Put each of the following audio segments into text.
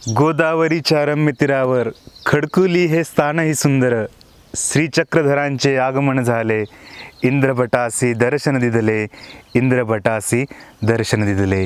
गोदावरीच्या रम्य तीरावर खडकुली हे स्थानही सुंदर. श्रीचक्रधरांचे आगमन झाले, इंद्रभटासी दर्शन दिदले, इंद्रभटासी दर्शन दिदले.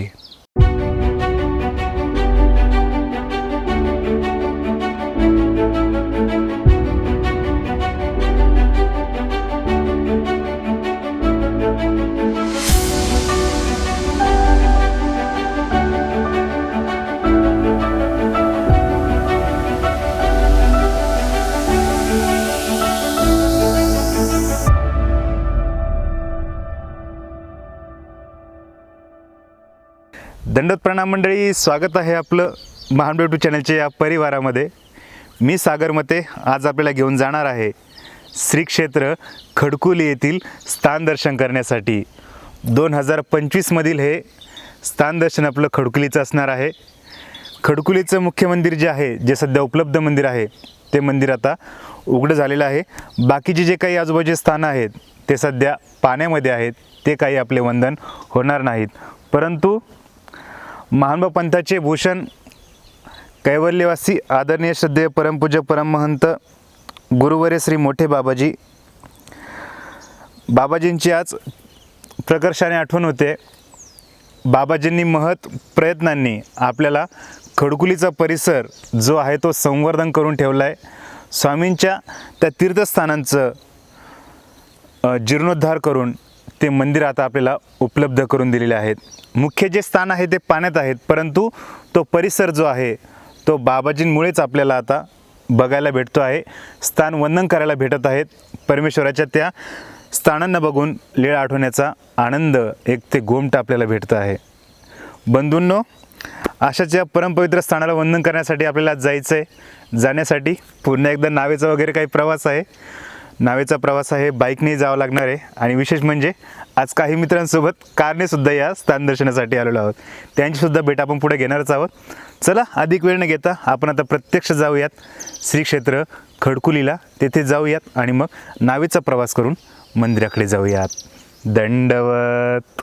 दंडोत प्रणाम मंडळी, स्वागत आहे आपलं महान यूट्यूब चॅनलच्या या परिवारामध्ये. मी सागर मते आज आपल्याला घेऊन जाणार आहे श्री क्षेत्र खडकुली येथील स्थान दर्शन करण्यासाठी. 2025मधील हे स्थान दर्शन आपलं खडकुलीचं असणार आहे. खडकुलीचं मुख्य मंदिर जे आहे, जे सध्या उपलब्ध मंदिर आहे, ते मंदिर आता उघडं झालेलं आहे. बाकीचे जे काही आजूबाजूचे स्थानं आहेत ते सध्या पाण्यामध्ये आहेत, ते काही आपले वंदन होणार नाहीत. परंतु महानुभाव पंथाचे भूषण कैवल्यवासी आदरणीय श्रद्धेय परमपूज्य परमहंत गुरुवर्य श्री मोठे बाबाजींची आज प्रकर्षाने आठवण होते. बाबाजींनी महत् प्रयत्नांनी आपल्याला खडकुलीचा परिसर जो आहे तो संवर्धन करून ठेवला आहे. स्वामींच्या त्या तीर्थस्थानांचं जीर्णोद्धार करून ते मंदिर आता आपल्याला उपलब्ध करून दिलेले आहेत. मुख्य जे स्थान आहे ते पाण्यात आहेत, परंतु तो परिसर जो आहे तो बाबाजींमुळेच आपल्याला आता बघायला भेटतो आहे. स्थान वंदन करायला भेटत आहेत. परमेश्वराच्या त्या स्थानांना बघून लीळ आठवण्याचा आनंद एक ते गोमट आपल्याला भेटतं आहे. बंधूंनो, अशाच या परमपवित्र स्थानाला वंदन करण्यासाठी आपल्याला जायचं आहे. जाण्यासाठी पुन्हा एकदा नावेचा वगैरे काही प्रवास आहे. नावेचा प्रवास आहे, बाईकने जावं लागणार आहे. आणि विशेष म्हणजे आज काही मित्रांसोबत कारने सुद्धा या स्थान दर्शनासाठी आलेलो आहोत. त्यांचीसुद्धा भेट आपण पुढे घेणारच आहोत. चला, अधिक वेळ न घेता आपण आता प्रत्यक्ष जाऊयात श्री क्षेत्र खडकुलीला. तेथे जाऊयात आणि मग नावेचा प्रवास करून मंदिराकडे जाऊयात. दंडवत.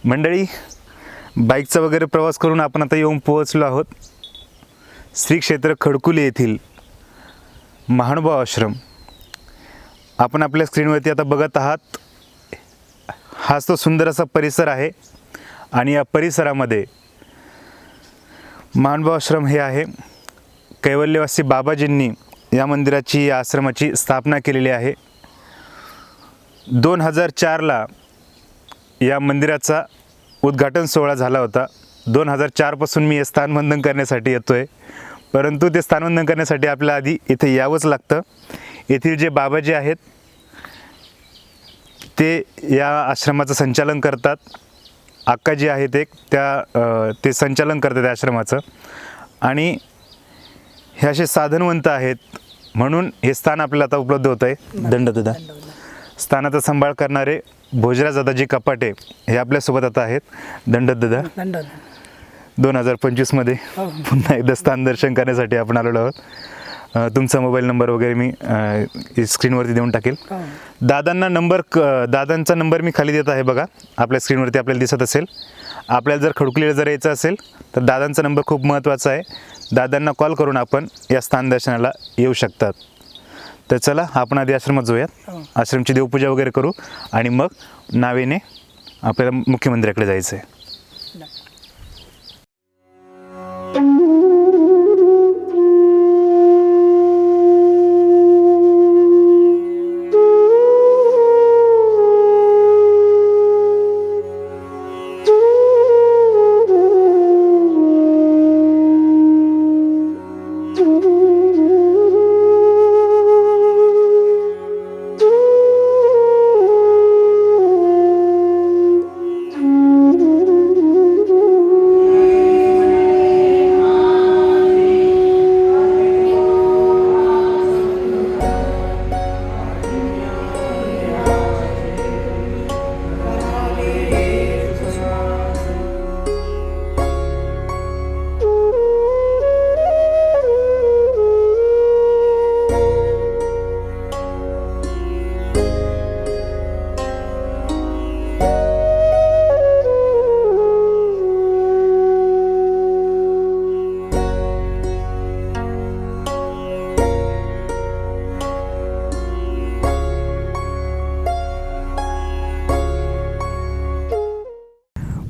मंडळी, बाईकचा वगैरे प्रवास करून आपण आता येऊन पोहोचलो आहोत श्री क्षेत्र खडकुली येथील महानुभाव आश्रम. आपण आपल्या स्क्रीनवरती आता बघत आहात. हाच तो सुंदर असा परिसर आहे आणि या परिसरामध्ये महानुभाव आश्रम हे आहे. कैवल्यवासी बाबाजींनी या मंदिराची, या आश्रमाची स्थापना केलेली आहे. 2004ला या मंदिराचा उद्घाटन सोहळा झाला होता. 2004पासून मी हे स्थानवंदन करण्यासाठी येतो आहे. परंतु ते स्थानवंदन करण्यासाठी आपल्याला आधी इथे यावंच लागतं. येथील जे बाबाजी आहेत ते या आश्रमाचं संचालन करतात. अक्काजी आहेत एक, ते संचालन करतात आश्रमाचं. आणि हे असे साधनवंत आहेत म्हणून हे स्थान आपल्याला आता उपलब्ध होतं आहे. दंडदादा. स्थानाचा सांभाळ करणारे भोजराज दादाजी कपाटे हे आपल्यासोबत आता आहेत. दंडदादा. 2025मध्ये पुन्हा एकदा स्थान दर्शन करण्यासाठी आपण आलेलो आहोत. तुमचा मोबाईल नंबर वगैरे मी स्क्रीनवरती देऊन टाकेल. दादांचा नंबर मी खाली देत आहे बघा, आपल्या स्क्रीनवरती आपल्याला दिसत असेल. आपल्याला जर खडकुलीला जर यायचं असेल तर दादांचा नंबर खूप महत्त्वाचा आहे. दादांना कॉल करून आपण या स्थानदर्शनाला येऊ शकतात. तर चला आपण आधी आश्रमात जाऊयात, आश्रमची देवपूजा वगैरे करू आणि मग नावेने आपल्याला मुख्य मंदिराकडे जायचं आहे.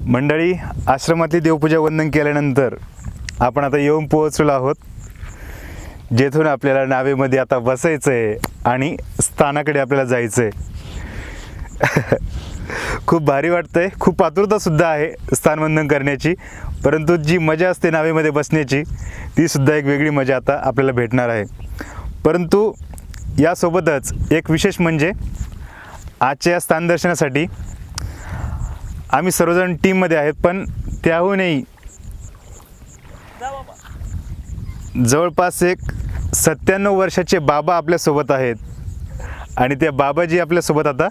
मंडळी, आश्रमातली देवपूजा वंदन केल्यानंतर आपण आता येऊन पोहोचलो आहोत, जेथून आपल्याला नावेमध्ये आता बसायचं आहे आणि स्थानाकडे आपल्याला जायचं आहे. खूप भारी वाटतं आहे, खूप आतुरतासुद्धा आहे स्थानवंदन करण्याची, परंतु जी मजा असते नावेमध्ये बसण्याची तीसुद्धा एक वेगळी मजा आता आपल्याला भेटणार आहे. परंतु यासोबतच एक विशेष म्हणजे आजच्या या स्थानदर्शनासाठी आम्ही सर्वजण टीममध्ये आहेत, पण त्याहूनही जवळपास एक 97 वर्षाचे बाबा आपल्यासोबत आहेत आणि त्या बाबाजी आपल्यासोबत आता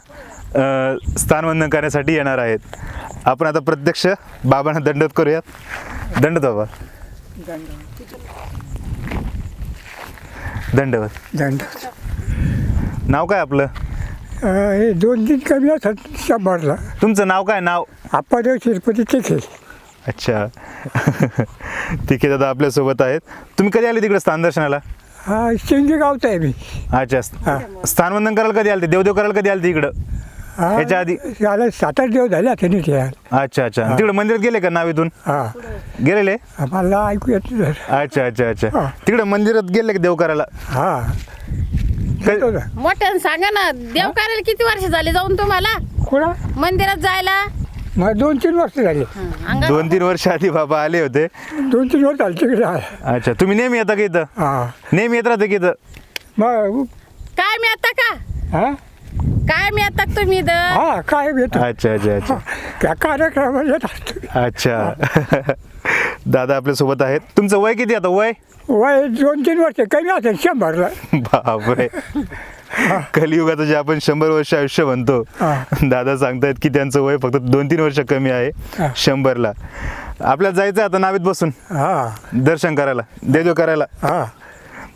स्थानवंदन करण्यासाठी येणार आहेत. आपण आता प्रत्यक्ष बाबांना दंडवत करूयात. दंडवत बाबा, दंडवत. दंडवत. नाव काय आपलं? हे 2-3 कमी असतात 100ला. तुमचं नाव काय? नाव? आप्पादेव शिरपती तिखे. अच्छा. तिखे दादा आपल्यासोबत आहेत. तुम्ही कधी आले तिकडे स्थानदर्शनाला? हा, शिंगे गावचा आहे मी. अच्छा. स्थानवंदन करायला कधी आले? देवदेव करायला कधी आले तिकडं? हा, ह्याच्या आधी? याला 7-8 दिवस झाले आता नाही ते. अच्छा अच्छा. तिकडे मंदिरात गेले का नावेतून? हा, गेलेले? आम्हाला ऐकू येत नाही. अच्छा अच्छा अच्छा. तिकडे मंदिरात गेले का देव करायला? हा, मोठ्यानं सांगा ना, देव करायला किती वर्ष झाले जाऊन तुम्हाला कुणा मंदिरात जायला? मग 2-3 वर्ष झाले. 2-3 वर्ष आधी बाबा आले होते. 2-3 वर्ष झाले तिकडे. अच्छा. तुम्ही नेहमी येता की इथं? हा, नेहमी येत राहते की इथं? मग काय मी आता का हा काय मी आता तुम्ही इथं? हा काय येतो अच्छा अच्छा अच्छा त्या कार्यक्रमाला येत असतो. अच्छा. दादा आपल्यासोबत आहेत. तुमचं वय किती आता? वय वय 2-3 वर्ष कमी असेल 100ला. बापरे. कलियुगाचं जे आपण 100 वर्ष आयुष्य म्हणतो, दादा सांगतायत की त्यांचं वय फक्त 2-3 वर्ष कमी आहे 100ला. आपल्याला जायचं आता नावेत बसून हा, दर्शन करायला, देवदेव करायला. हा.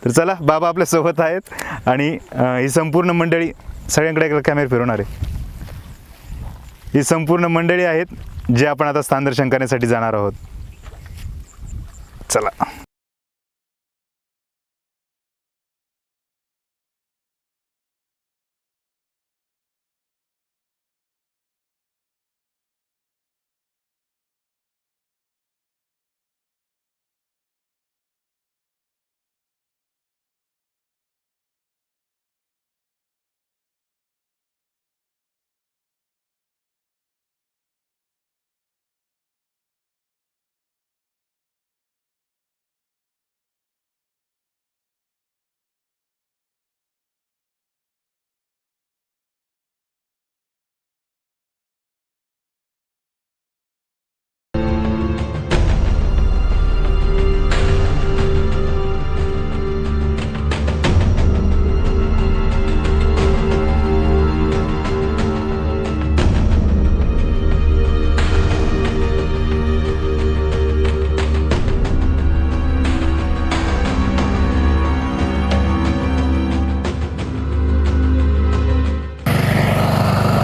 तर चला, बाबा आपल्यासोबत आहेत आणि ही संपूर्ण मंडळी, सगळ्यांकडे एक कॅमेरा फिरवणार आहे. ही संपूर्ण मंडळी आहेत जे आपण आता स्थानदर्शन करण्यासाठी जाणार आहोत. चला.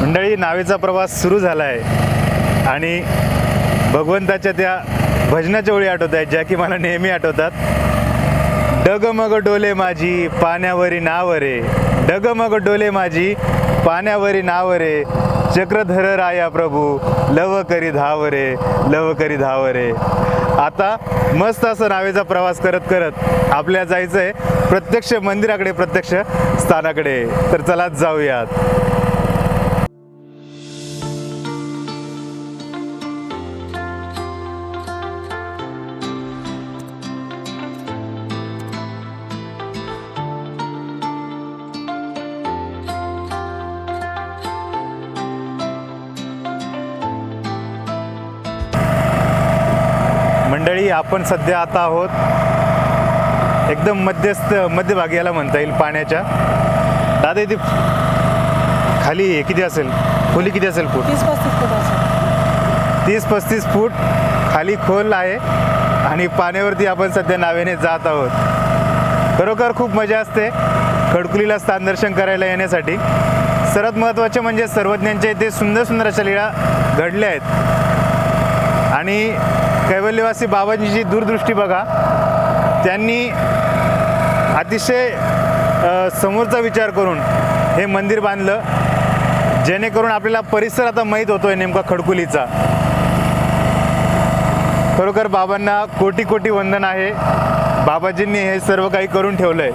मंडळी, नावेचा प्रवास सुरू झाला आहे आणि भगवंताच्या त्या भजनाच्या ओळी आठवत आहेत ज्या की मला नेहमी आठवतात. डगमग डोले माझी पाण्यावरी नाव रे, डगमग डोले माझी पाण्यावरी नाव रे, चक्रधर राया प्रभू लव करी धाव रे, लव करी धाव रे. आता मस्त असं नावेचा प्रवास करत करत आपल्याला जायचं आहे प्रत्यक्ष मंदिराकडे, प्रत्यक्ष स्थानाकडे. तर चला जाऊयात. मंडळी, आपण सध्या आता आहोत एकदम मध्यभागी याला म्हणता येईल पाण्याच्या. दादा इथे खाली किती असेल, खोली किती असेल फूट? 30-35 फूट खाली खोल आहे आणि पाण्यावरती आपण सध्या नावेने जात आहोत. खरोखर खूप मजा असते खडकुलीला स्थान दर्शन करायला येण्यासाठी. सर्वात महत्त्वाचे म्हणजे सर्वज्ञांच्या इथे सुंदर सुंदर अशा लीळा घडल्या आहेत आणि कैवल्यवासी बाबाजीची दूरदृष्टी बघा. त्यांनी अतिशय समोरचा विचार करून हे मंदिर बांधलं, जेणेकरून आपल्याला परिसर आता माहीत होतोय नेमका खडकुलीचा. खरोखर बाबांना कोटी कोटी वंदन आहे. बाबाजींनी हे सर्व काही करून ठेवलं आहे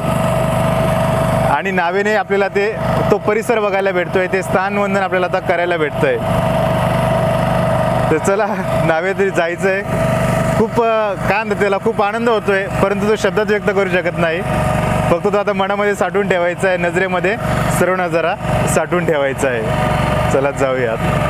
आणि नावेने आपल्याला तो परिसर बघायला भेटतोय, ते स्थान वंदन आपल्याला आता करायला भेटतंय. तर चला नावे तरी जायचं आहे. खूप त्याला खूप आनंद होतोय, परंतु तो शब्दात व्यक्त करू शकत नाही. फक्त तो आता मनामध्ये साठवून ठेवायचा आहे, नजरेमध्ये सर्व नजारा साठवून ठेवायचा आहे. चला जाऊयात.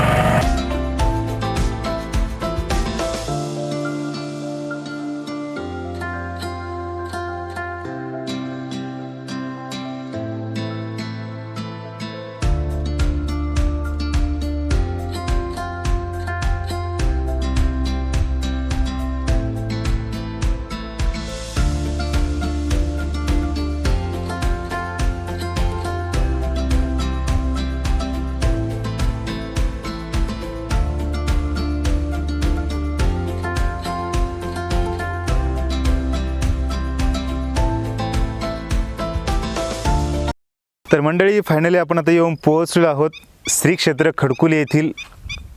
तर मंडळी, फायनली आपण आता येऊन पोहोचलो आहोत श्री क्षेत्र खडकुली येथील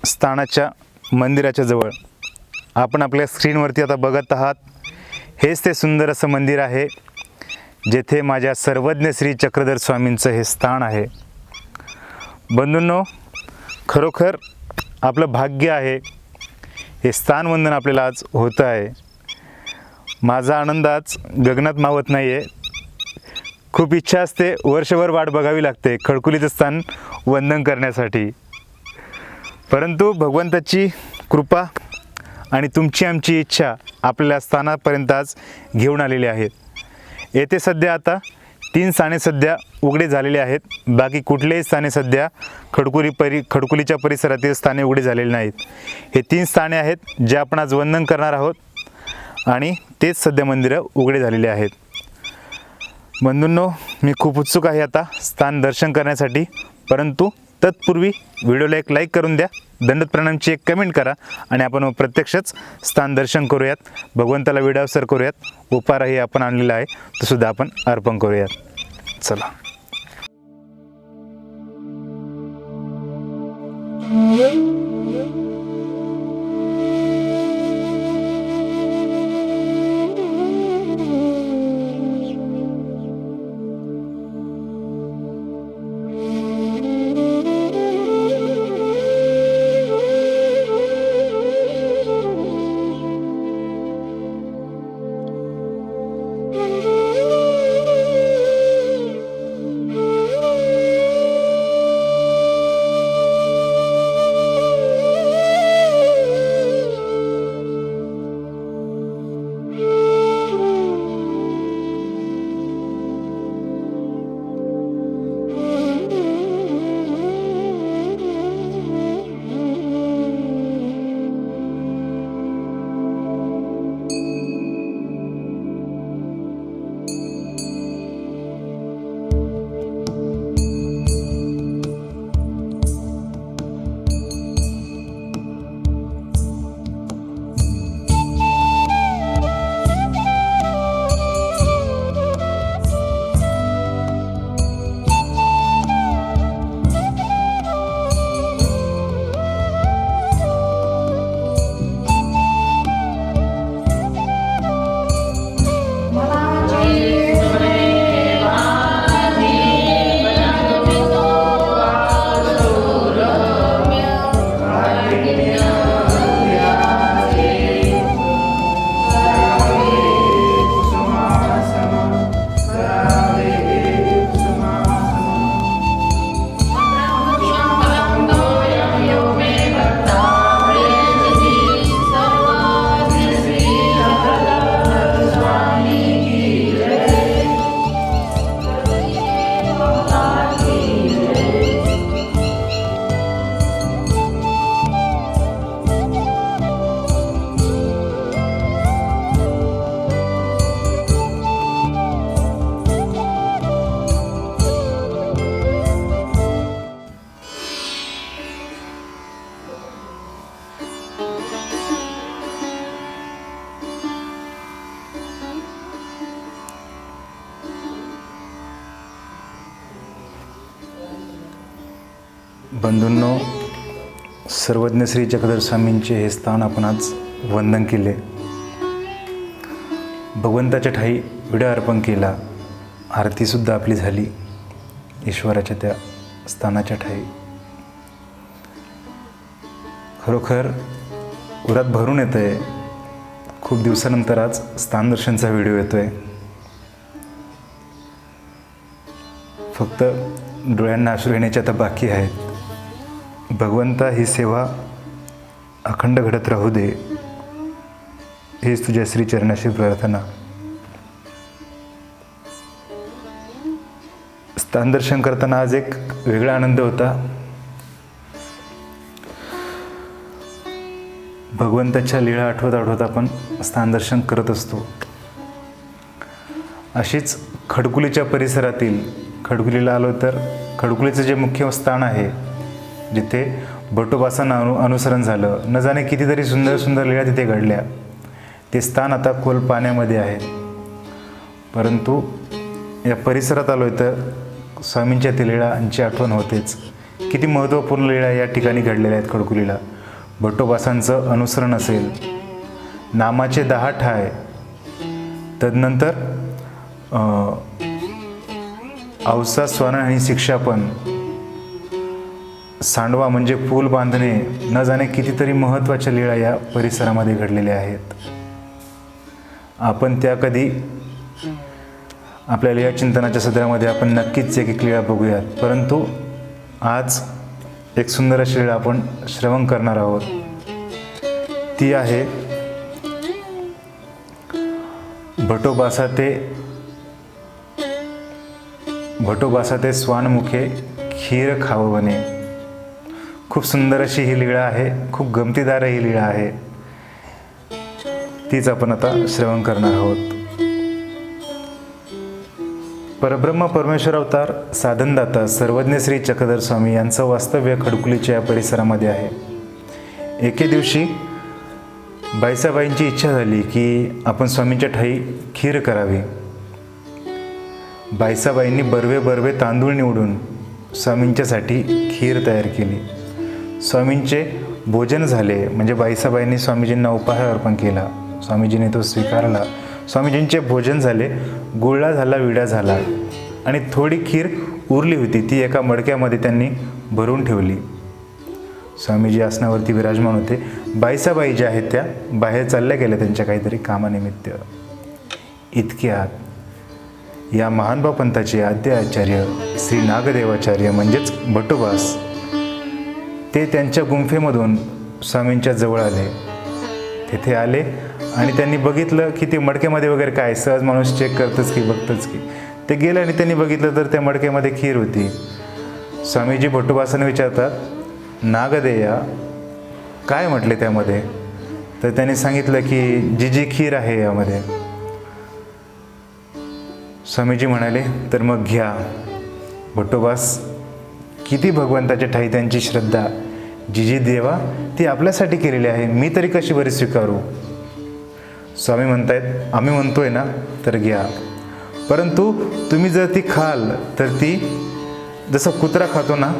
स्थानाच्या मंदिराच्या जवळ. आपण आपल्या स्क्रीनवरती आता बघत आहात, हेच ते सुंदर असं मंदिर आहे जेथे माझ्या सर्वज्ञ श्री चक्रधर स्वामींचं हे स्थान आहे. बंधूंनो, खरोखर आपलं भाग्य आहे, हे स्थानवंदन आपल्याला आज होतं आहे. माझा आनंद आज गगनात मावत नाही आहे. खूप इच्छा असते, वर्षभर वाट बघावी लागते खडकुलीचं स्थान वंदन करण्यासाठी, परंतु भगवंताची कृपा आणि तुमची आमची इच्छा आपल्या स्थानापर्यंत आज घेऊन आलेली आहेत. येथे सध्या आता 3 स्थाने सध्या उघडे झालेले आहेत. बाकी कुठलेही स्थाने सध्या खडकुलीच्या परिसरातील स्थाने उघडे झालेले नाहीत. हे 3 स्थाने आहेत जे आपण आज वंदन करणार आहोत आणि तेच सध्या मंदिरं उघडे झालेले आहेत. बंधूंनो, मी खूप उत्सुक आहे आता स्थान दर्शन करण्यासाठी, परंतु तत्पूर्वी व्हिडिओला एक लाईक करून द्या, दंडवत प्रणामची एक कमेंट करा आणि आपण प्रत्यक्षच स्थान दर्शन करूयात. भगवंताला विडावसर करूयात. उपारही आपण आणलेला आहे, तो सुद्धा आपण अर्पण करूयात. चला. बंधूंनो, सर्वज्ञ श्री चक्रधर स्वामींचे हे स्थान आपण आज वंदन केले. भगवंताच्या ठाई विडा अर्पण केला. आरतीसुद्धा आपली झाली ईश्वराच्या त्या स्थानाच्या ठाई. खरोखर उरात भरून येतं आहे. खूप दिवसानंतर आज स्थानदर्शनचा व्हिडिओ येतो आहे. फक्त डोळ्यांना अश्रू येण्याचे आता बाकी आहेत. भगवंता, ही सेवा अखंड घडत राहू दे, हीच तुझ्या श्रीचरणाशी प्रार्थना. स्थानदर्शन करताना आज एक वेगळा आनंद होता. भगवंताच्या लीळा आठवत आठवत आपण स्थानदर्शन करत असतो. अशीच खडकुलीच्या परिसरातील, खडकुलीला आलो तर खडकुलीचं जे मुख्य स्थान आहे, जिथे बटोबासांना अनुसरण झालं, न जाणे कितीतरी सुंदर सुंदर लीळा तिथे घडल्या, ते स्थान आता खोल पाण्यामध्ये आहे. परंतु या परिसरात आलो आहे तर स्वामींच्या त्या लीळांची आठवण होतेच. किती महत्त्वपूर्ण लीळा या ठिकाणी घडलेल्या आहेत. खडकुलीला बटोबासांचं अनुसरण असेल, नामाचे 10 ठाय, तदनंतर औसा, स्वान आणि शिक्षापन, सांडवा म्हणजे पूल बांधणे, न जाणे कितीतरी महत्त्वाच्या लीळा या परिसरामध्ये घडलेल्या आहेत. आपण त्या कधी आपल्या लीळा चिंतनाच्या सदरामध्ये आपण नक्कीच एक लीळा बघूयात. परंतु आज एक सुंदर अशी लीळा आपण श्रवण करणार आहोत. ती आहे भटोबासा ते स्वानमुखे खीर खाववने. खूप सुंदर अशी ही लीळा आहे. खूप गमतीदार ही लीळा आहे. तीच आपण आता श्रवण करणार आहोत. परब्रह्म परमेश्वर अवतार साधनदाता सर्वज्ञ श्री चक्रधर स्वामी यांचं वास्तव्य खडकुलीच्या या परिसरामध्ये आहे. एके दिवशी बाईसाबाईंची इच्छा झाली की आपण स्वामींच्या ठाई खीर करावी. बाईसाबाईंनी बर्वे तांदूळ निवडून स्वामींच्यासाठी खीर तयार केली. स्वामींचे भोजन झाले म्हणजे बाईसाबाईंनी स्वामीजींना उपहार अर्पण केला. स्वामीजींनी तो स्वीकारला. स्वामीजींचे भोजन झाले, गुळा झाला, विडा झाला आणि थोडी खीर उरली होती, ती एका मडक्यामध्ये त्यांनी भरून ठेवली. स्वामीजी आसनावरती विराजमान होते. बाईसाबाई ज्या आहेत त्या बाहेर चालल्या गेल्या त्यांच्या काहीतरी कामानिमित्त. इतक्यात या महानुभाव पंथाचे आद्य आचार्य श्री नागदेवाचार्य म्हणजेच बटोबास ते त्यांच्या गुंफेमधून स्वामींच्या जवळ आले. तिथे आले आणि त्यांनी बघितलं की ते मडक्यामध्ये वगैरे काय, सहज माणूस चेक करतच की बघतच की, ते गेले आणि त्यांनी बघितलं तर त्या मडक्यामध्ये खीर होती. स्वामीजी बटोबासाने विचारतात, नागदेया काय म्हटले त्यामध्ये? तर त्यांनी सांगितलं की जी खीर आहे यामध्ये. स्वामीजी म्हणाले तर मग घ्या. बटोबास किती भगवंताच्या ठाई त्यांची श्रद्धा, जी देवा ती आपल्यासाठी केलेली आहे, मी तरी कशी बरी स्वीकारू? स्वामी म्हणतायत आम्ही म्हणतोय ना तर घ्या, परंतु तुम्ही जर ती खाल तर ती जसं कुत्रा खातो ना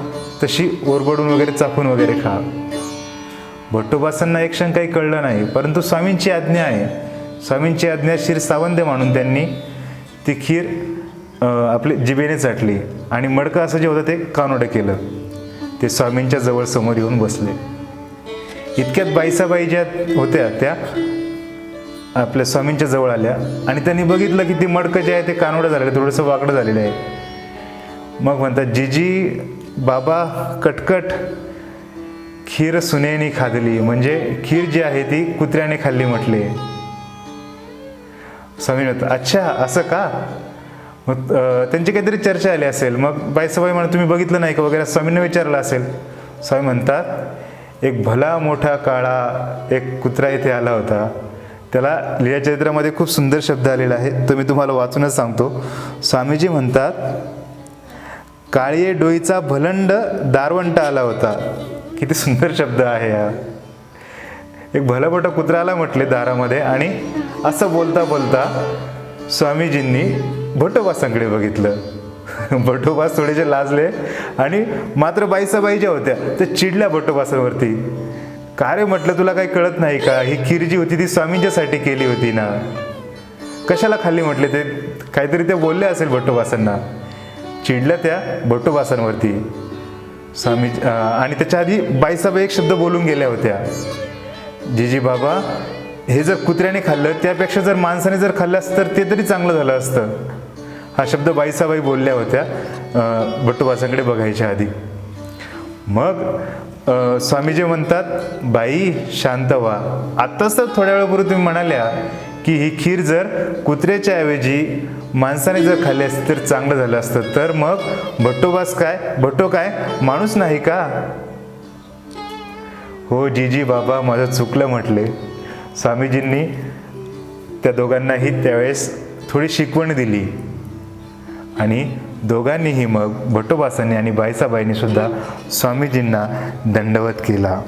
तशी ओरबडून वगैरे चापून वगैरे खा. भट्टोबासांना एक क्षण काही कळलं नाही, परंतु स्वामींची आज्ञा आहे. स्वामींची आज्ञा शिर सावंत मानून त्यांनी ती खीर आपली जिभेने चाटली आणि मडकं असं जे होतं ते कानोडं केलं. ते स्वामींच्या जवळ समोर येऊन बसले. इतक्यात बाईसाबाई ज्या होत्या त्या आपल्या स्वामींच्या जवळ आल्या आणि त्यांनी बघितलं की ती मडकं जे आहे ते कानोडं झालेलं, थोडंसं वाकडं झालेलं आहे. मग म्हणतात, जीजी बाबा कटकट खीर सुनेनी खादली, म्हणजे खीर जी आहे ती कुत्र्याने खाल्ली म्हटले. स्वामी म्हणतात अच्छा असं का? मग त्यांची काहीतरी चर्चा आली असेल. मग बाईसाबाई म्हणत तुम्ही बघितलं नाही का वगैरे स्वामींना विचारलं असेल. स्वामी म्हणतात एक भला मोठा काळा एक कुत्रा इथे आला होता. त्याला लीळा चरित्रामध्ये खूप सुंदर शब्द आलेला आहे, तो मी तुम्हाला वाचूनच सांगतो. स्वामीजी म्हणतात, काळीये डोईचा भलंड दारवंट आला होता. किती सुंदर शब्द आहे हा. एक भला मोठा कुत्रा आला म्हटले दारामध्ये आणि असं बोलता बोलता स्वामीजींनी भट्टोबासांकडे बघितलं. बटोबास थोडेसे लाजले आणि मात्र बाईसाबाई ज्या होत्या त्या चिडल्या बटोबासांवरती. का रे म्हटलं, तुला काही कळत नाही का? ही खीर जी होती ती स्वामींच्यासाठी केली होती ना, कशाला खाल्ली म्हटले? ते काहीतरी ते बोलले असेल बटोबासांना. चिडल्या त्या बटोबासांवरती स्वामी. आणि त्याच्या आधी बाईसाबाई एक शब्द बोलून गेल्या होत्या, जीजी बाबा, हे जर कुत्र्याने खाल्लं त्यापेक्षा जर माणसाने जर खाल्लं असतं तर ते तरी चांगलं झालं असतं. हा शब्द बाईसाबाई बोलल्या होत्या बटोबासांकडे बघायच्या आधी. मग स्वामीजी म्हणतात, बाई शांत व्हा. आत्ताच तर थोड्या वेळापूर्वी तुम्ही म्हणाल्या की ही खीर जर कुत्र्याच्या ऐवजी माणसाने जर खाल्ली असती तर चांगलं झालं असतं. तर मग बटोबास काय, बटो काय माणूस नाही का? हो जीजी बाबा, माझं चुकलं म्हटले. स्वामीजींनी त्या दोघांनाही त्यावेळेस थोडी शिकवण दिली आणि दोघांनीही मग बटोबासांनी आणि बाईसाबाईंनी सुद्धा स्वामीजींना दंडवत केला.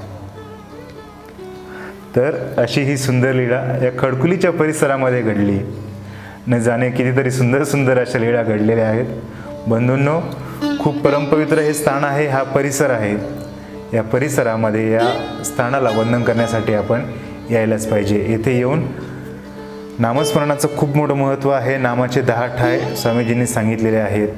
तर अशी ही सुंदर लीळा या खडकुलीच्या परिसरामध्ये घडली. न जाणे कितीतरी सुंदर सुंदर अशा लीळा घडलेल्या आहेत. बंधूंनो, खूप परमपवित्र हे स्थान आहे, हा परिसर आहे. या परिसरामध्ये या स्थानाला वंदन करण्यासाठी आपण यायलाच पाहिजे. येथे येऊन नामस्मरणाचं खूप मोठं महत्त्व आहे. नामाचे 10 ठाय स्वामीजींनी सांगितलेले आहेत.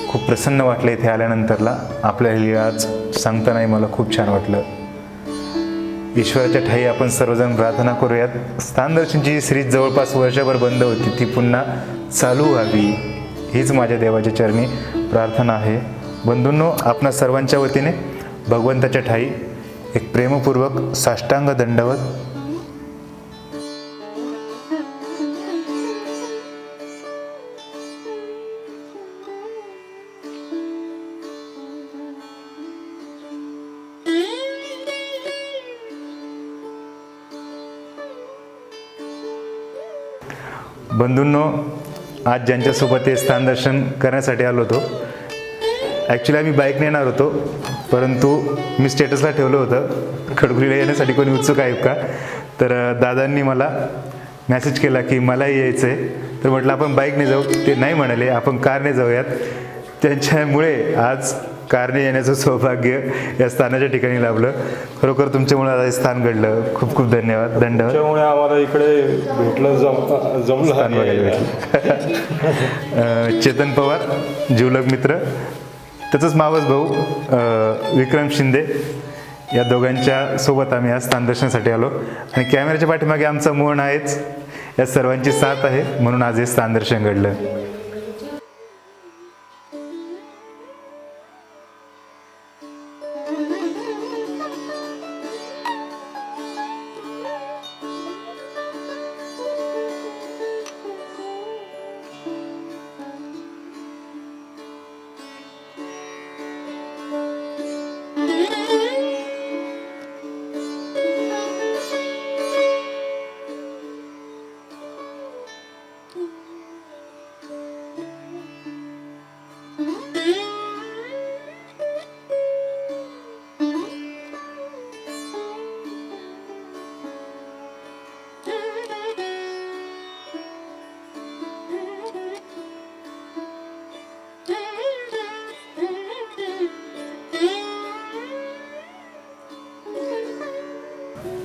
खूप प्रसन्न वाटले इथे आल्यानंतरला. आपल्या लीळा आज सांगतानाही मला खूप छान वाटलं. ईश्वराच्या ठाई आपण सर्वजण प्रार्थना करूयात. स्थानदर्शनची सीरीज जवळपास वर्षभर बंद होती, ती पुन्हा चालू व्हावी हीच माझ्या देवाच्या चरणी प्रार्थना आहे. बंधूंनो, आपणा सर्वांच्या वतीने भगवंताच्या ठाई एक प्रेमपूर्वक साष्टांग दंडवत. बंधूंनो, आज ज्यांच्यासोबत हे स्थानदर्शन करण्यासाठी आलो होतो, ॲक्च्युली आम्ही बाईकने येणार होतो, परंतु मी स्टेटसला ठेवलं होतं खडकुलीला येण्यासाठी कोणी उत्सुक आहे का. तर दादांनी मला मेसेज केला की मलाही यायचं आहे. तर म्हटलं आपण बाईकने जाऊ. ते नाही म्हणाले, आपण कारने जाऊयात. त्यांच्यामुळे आज कारने येण्याचं सौभाग्य या स्थानाच्या ठिकाणी लाभलं. खरोखर तुमच्यामुळे आज हे स्थान घडलं. खूप खूप धन्यवाद. दंडवत. त्यामुळे आम्हाला इकडे भेटलं, जमलं स्थान बघायला भेटलं. चेतन पवार जिवलग मित्र, त्याचंच मावस भाऊ विक्रम शिंदे, या दोघांच्या सोबत आम्ही आज स्थानदर्शनासाठी आलो. आणि कॅमेऱ्याच्या पाठीमागे आमचा मोहन आहेच. या सर्वांची साथ आहे, म्हणून आज हे स्थानदर्शन घडलं.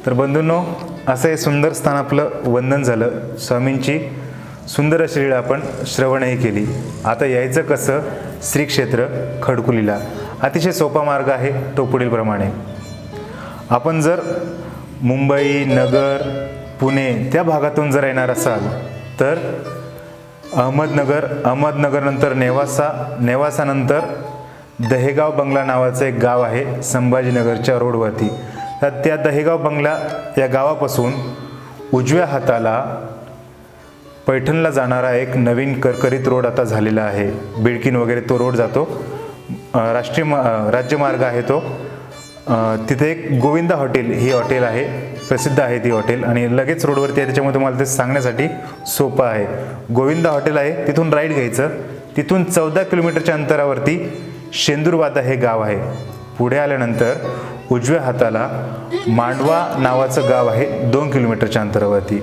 तर बंधूंनो, असं हे सुंदर स्थान आपलं वंदन झालं. स्वामींची सुंदर अशी लीळा आपण श्रवणही केली. आता यायचं कसं? श्री क्षेत्र खडकुलीला. अतिशय सोपा मार्ग आहे तो पुढीलप्रमाणे. आपण जर मुंबई, नगर, पुणे त्या भागातून जर येणार असाल तर अहमदनगरनंतर नेवासानंतर दहेगाव बंगला नावाचं एक गाव आहे संभाजीनगरच्या रोडवरती. तर त्या दहेगाव बंगला या गावापासून उजव्या हाताला पैठणला जाणारा एक नवीन करकरीत रोड आता झालेला आहे. बिडकीन वगैरे तो रोड जातो. राज्यमार्ग आहे तो. तिथे एक गोविंदा हॉटेल ही हॉटेल आहे, प्रसिद्ध आहे ती हॉटेल, आणि लगेच रोडवरती आहे, त्याच्यामुळे तुम्हाला ते सांगण्यासाठी सोपं आहे. गोविंदा हॉटेल आहे, तिथून राईट घ्यायचं. तिथून 14 किलोमीटरच्या अंतरावरती शेंदूरवादा हे गाव आहे. पुढे आल्यानंतर उजव्या हाताला मांडवा नावाचं गाव आहे 2 किलोमीटरच्या अंतरावरती.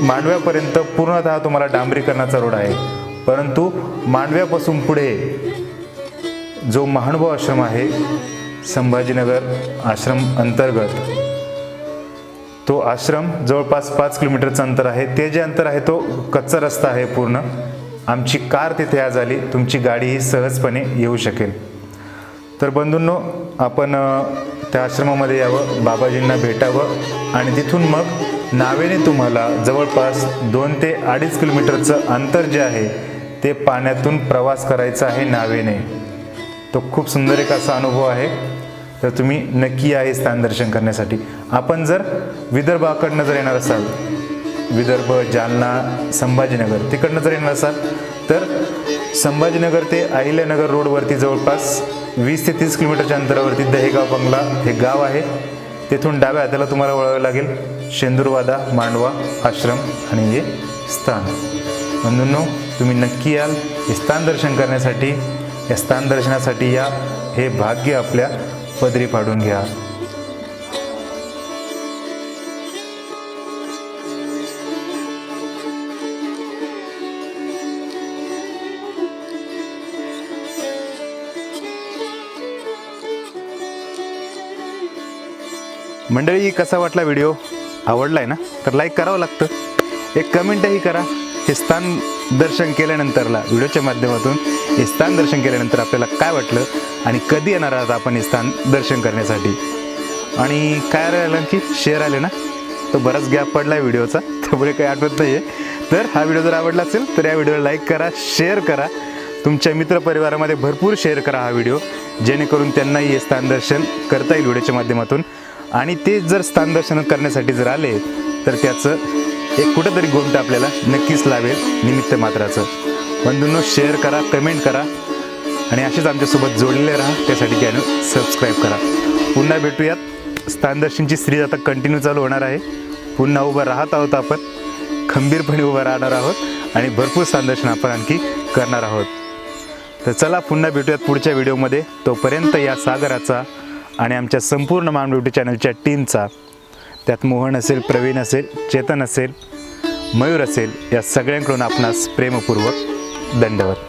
मांडव्यापर्यंत पूर्णतः तुम्हाला डांबरीकरणाचा रोड आहे. परंतु मांडव्यापासून पुढे जो महानुभाव आश्रम आहे, संभाजीनगर आश्रम अंतर्गत, तो आश्रम जवळपास 5 किलोमीटरचं अंतर आहे. ते जे अंतर आहे तो कच्चा रस्ता आहे पूर्ण. आमची कार तिथे आज आली, तुमची गाडीही सहजपणे येऊ शकेल. तर बंधूंनो, आपण त्या आश्रमामध्ये यावं, बाबाजींना भेटावं आणि तिथून मग नावेने तुम्हाला जवळपास 2 ते 2.5 किलोमीटरचं अंतर जे आहे ते पाण्यातून प्रवास करायचा आहे नावेने. तो खूप सुंदर एक असा अनुभव आहे. तर तुम्ही नक्की या हे स्थान दर्शन करण्यासाठी. आपण जर विदर्भाकडनं जर येणार असाल, विदर्भ, जालना, संभाजीनगर तिकडनं जर येणार असाल तर संभाजीनगर ते अहिल्यानगर रोडवरती जवळपास 20 ते 30 किलोमीटरच्या अंतरावरती दहेगाव बंगला हे गाव आहे. तेथून डाव्या हाताला तुम्हाला वळावं लागेल शेंदूरवादा मांडवा आश्रम आणि हे स्थान. बंधूंनो, तुम्ही नक्की याल हे स्थान दर्शन करण्यासाठी. या स्थान दर्शनासाठी या, हे भाग्य आपल्या पदरी पाडून घ्या. मंडळी, कसा वाटला व्हिडिओ? आवडलाय ना? तर लाईक करावं लागतं, एक कमेंटही करा. हे स्थान दर्शन केल्यानंतरला व्हिडिओच्या माध्यमातून हे स्थान दर्शन केल्यानंतर आपल्याला काय वाटलं आणि कधी येणार आहात आपण हे स्थान दर्शन करण्यासाठी. आणि काय राहिलं की शेअर आले ना, तो बराच गॅप पडला आहे व्हिडिओचा, त्यामुळे काही आठवत नाही आहे. तर हा व्हिडिओ जर आवडला असेल तर या व्हिडिओला लाईक करा, शेअर करा, तुमच्या मित्रपरिवारामध्ये भरपूर शेअर करा हा व्हिडिओ, जेणेकरून त्यांनाही हे स्थान दर्शन करता येईल व्हिडिओच्या माध्यमातून. आणि ते जर स्थान दर्शन करण्यासाठी जर आले तर त्याचं एक कुठंतरी गोमट आपल्याला नक्कीच लावेल निमित्त मात्राचं. बंधूंनो, शेअर करा, कमेंट करा आणि असेच आमच्यासोबत जोडलेले राहा. त्यासाठी चॅनल सबस्क्राईब करा. पुन्हा भेटूयात. स्थान दर्शनची सिरीज आता कंटिन्यू चालू होणार आहे. पुन्हा उभं राहत आहोत आपण, खंबीरपणे उभं राहणार आहोत आणि भरपूर स्थान दर्शन आपण आणखी करणार आहोत. तर चला, पुन्हा भेटूयात पुढच्या व्हिडिओमध्ये. तोपर्यंत या सागराचा आणि आमच्या संपूर्ण मान ब्युटी चॅनलच्या टीमचा, त्यात मोहन असेल, प्रवीण असेल, चेतन असेल, मयूर असेल, या सगळ्यांकडून आपणास प्रेमपूर्वक दंडवत.